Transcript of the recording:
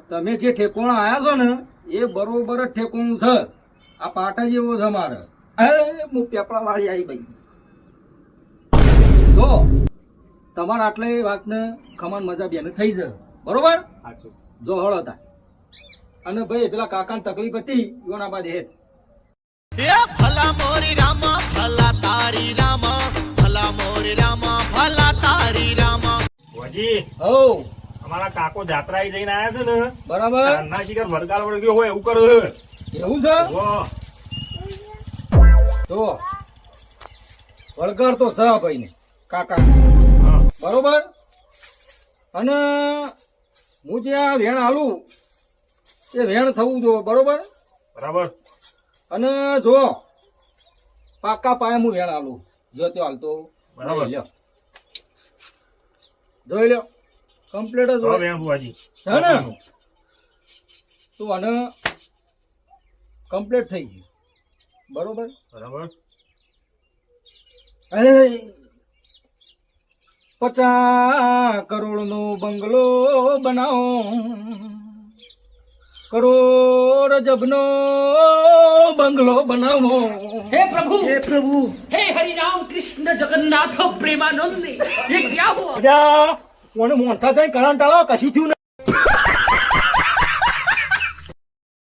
તમે જે ઠેકોણા આયા છો ને એ બરોબર જ ઠેકોણું છે. આ પાટ જ એવો છે મારે. હું પેપડા વાળી આવી ભાઈ. જો તમારે આટલે વાતને ખમાન મજા બેન થઈ જશે બરોબર. જો હળ હતા અને ભાઈ પેલા કાકાને તકલીફ હતી એના બાદ હેઠ ભલા મોરી રામા ભલા તારી રામા ભલા મોરી રામા ભલા તારી રામા. હોજી હો અમારા કાકો જાત્રા જઈને આયા છે ને બરાબર. ના શિકાર વરગાળ વળગ્યો હોય એવું કરે એવું છે. તો વળગાડ તો છે ભાઈ ને કાકા બરોબર. અને હું જે આ વેણ હાલું એ વેણ થવું જોઈએ બરોબર. બરાબર. અને જો પાકા પાયે હું વેણ હાલું જો તે હાલતો બરાબર. લ્યો જોઈ લ્યો કમ્પ્લીટ જ હોય બુવાજી છે ને. તું આને કમ્પ્લીટ થઈ ગયું બરોબર. બરાબર. 50 કરોડનો બંગલો બનાવો, કરોડ જબનો બંગલો બનાવો. हे प्रभु हे हरि राम कृष्ण जगन्नाथ प्रेमानंद ये क्या हुआ? કોને મોનસા જાય કરાんટાળો કશું થયું